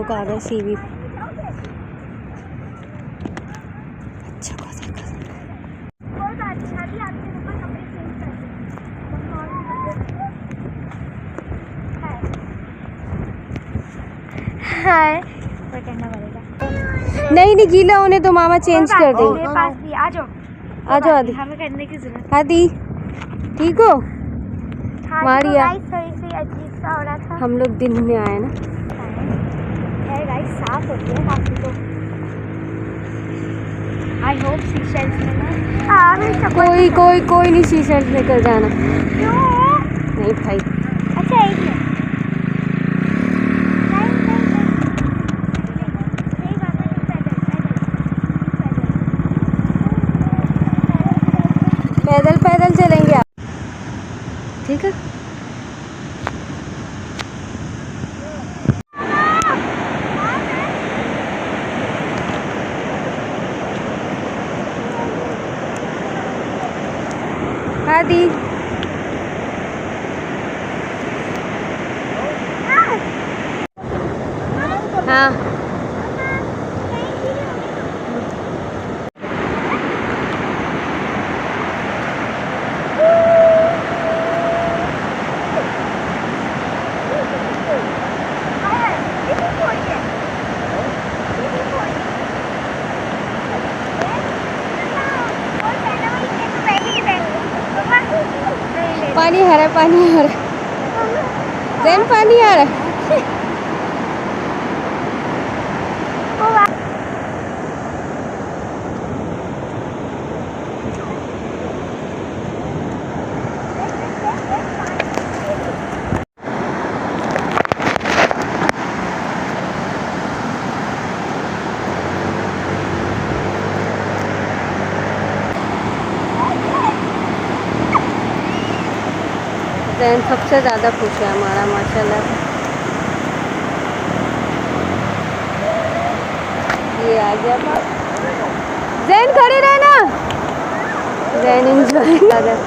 लोग आ गए सीवी। अच्छा हाय नहीं गीला होने तो मामा चेंज कर देंगे। पास भी आ जाओ आदि, हमें करने की जरूरत आदि ठीक हो? मारिया अजीब सा हो रहा था। हम लोग दिन में आए ना। है गाइस, साफ होती है काफी। तो आई होप सीशेल्स में ना कोई नहीं सीशेल्स लेकर जाना। क्यों? नहीं भाई। अच्छा एक मिनट। पैदल पैदल चलेंगे आप, ठीक है? आदि हाँ पानी आ रहा है, पानी आ रहा है जैन, पानी आ रहा है। जैन सबसे ज़्यादा खुश है हमारा माशाल्लाह से। ये आ गया जैन, खड़े रहना। जैन एंजॉय कर रहा है।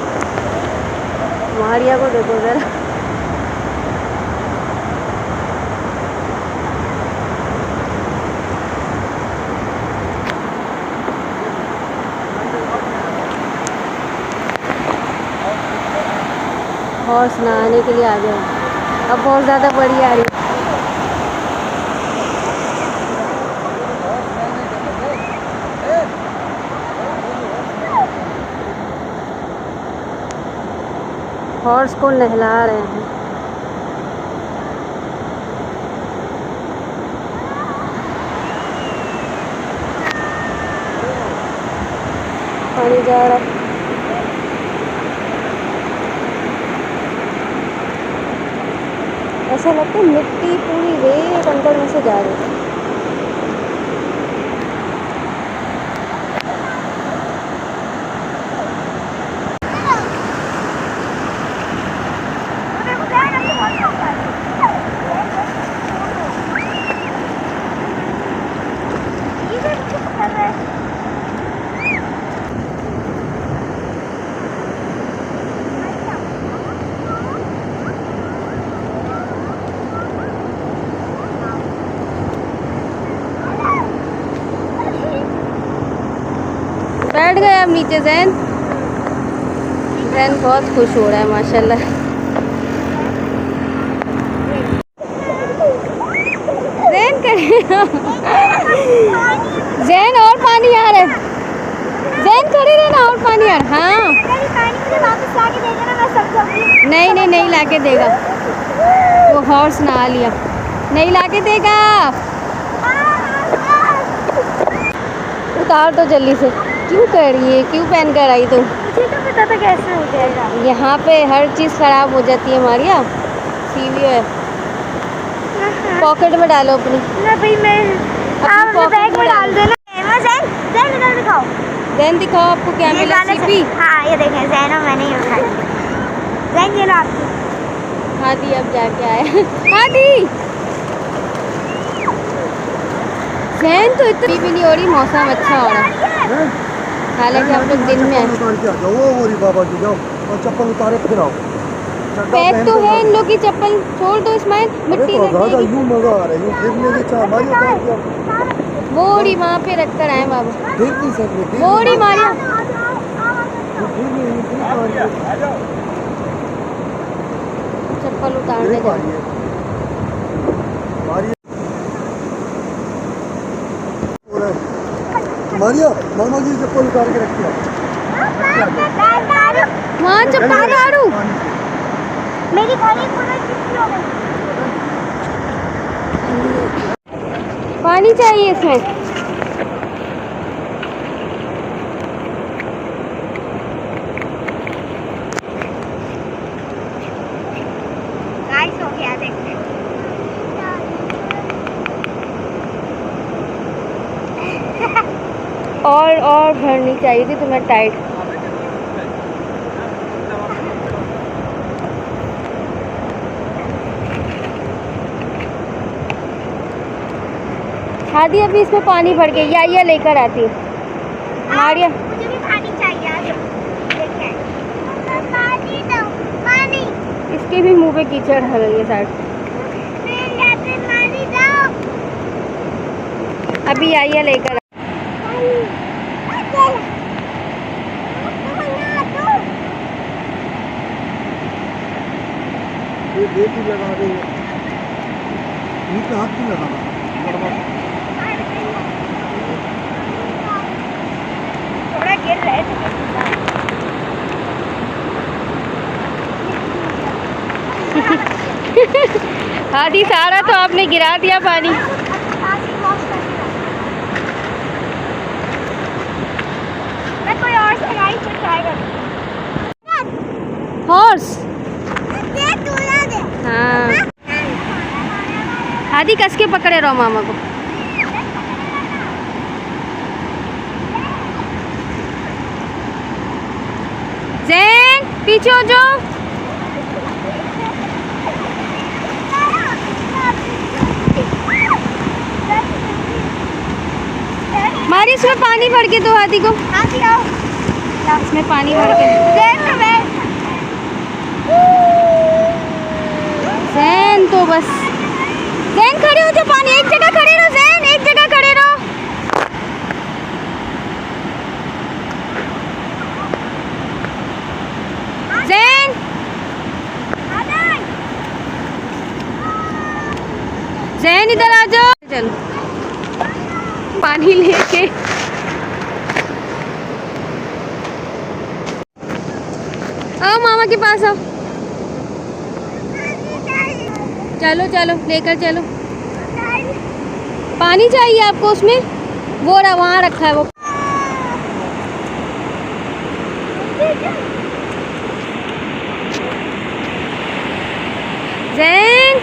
मारिया को देखो जरा, हॉर्स नहाने के लिए आ गए। अब बहुत ज़्यादा बड़ी आ रही है। हॉर्स को नहला रहे हैं। पानी जा रहा है। ऐसा लगता है मिट्टी पूरी रेत अंदर में से जा रही है। बैठ गए अब नीचे जैन। जैन बहुत खुश हो रहा है माशाल्लाह। जैन जैन और पानी आ रहा है। जैन खड़े रहना, और पानी आ रहा है। हाँ नहीं लाके देगा। वो हॉर्स नहा लिया, नहीं लाके देगा। उतार तो जल्दी से। क्यों कर रही है? क्यों पहन कर आई तुम? मुझे तो पता था कैसे हो जाएगा। यहाँ पे हर चीज़ ख़राब हो जाती है मारिया। सीवी है, पॉकेट में डालो अपनी। ना भाई मैं अपने बैग में डाल देना। जैन इधर दिखाओ। जैन दिखाओ आपको क्या मिला। सीवी। हाँ ये देखें जैन, और मैंने ये उठाई। जैन ये लो आपकी। हादी अब जाके आया। हादी जैन तो इतनी भी नहीं हो रही, मौसम अच्छा हो रहा है। हालांकि हम लोग दिन में आए। बाबा जी जाओ और चप्पल उतारे फिर आओ। पैक तो है इन लोग की चप्पल, छोड़ दो इस्माइल, मिट्टी लग जाएगी। यूं मजा आ रहा है, यूं फिरने के चाह मारियो उतार के आप बोरी वहाँ पे रख कर आए बाबू, फिर नहीं सकते, बोरी मारियो। चप्पल उतारने दो। मारिया मामा की चप्पल उतार के रखी है वहाँ चप्पल उतारू। मेरी घड़ी पूरी कितनी हो गई? पानी चाहिए इसमें। गाइस हो गया देखते हैं। और भरनी चाहिए थी तुम्हें टाइट। हादी अभी इसमें पानी भर के या लेकर आती है मारिया। मुझे भी पानी चाहिए। आ जाओ, देखिए पानी दो, पानी। इसके भी मुंह पे कीचड़ है ये साइड। पानी दो। अभी या लेकर ये बेटी लगा रही है, मुँह पे हाथ नहीं लगाना। थोड़ा गिर रहे थे। हादी सारा तो आपने गिरा दिया पानी। मैं कोई और से गाइस से ट्राई करूँ। हॉर्स। दे दूल्हा दे। हाँ हादी कस के पकड़े रहो मामा को। जैन पीछे हो जाओ। मारी इसमें पानी भर के दो हादी को। हादी आओ। इसमें पानी भर के। जैन तो बस, जैन खड़े हो जाओ, पानी एक जगह खड़े रहो। जैन एक जगह खड़े रहो। जैन जैन इधर आ जाओ। चलो पानी लेके। आओ मामा के पास आओ। चलो चलो लेकर चलो। पानी चाहिए आपको उसमें, वो वहाँ रखा है वो। जैन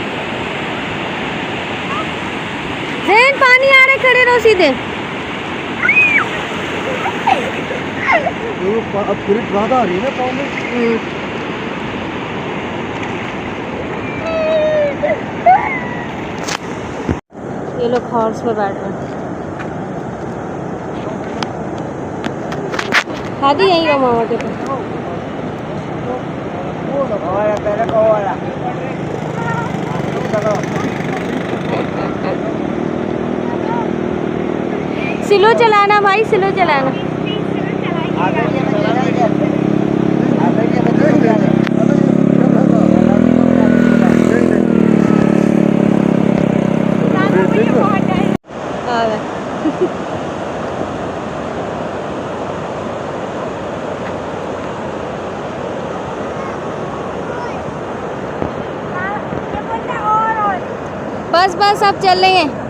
जैन पानी आ रहा, खड़े रहो सीधे। अब पूरी ज़्यादा आ रही है ना पाँव में। ये लोग हॉर्स पे बैठ रहे हैं। हादी यहीं रहो मामा के पास। स्लो चलाना भाई, स्लो चलाना। बस बस अब चल रहे हैं।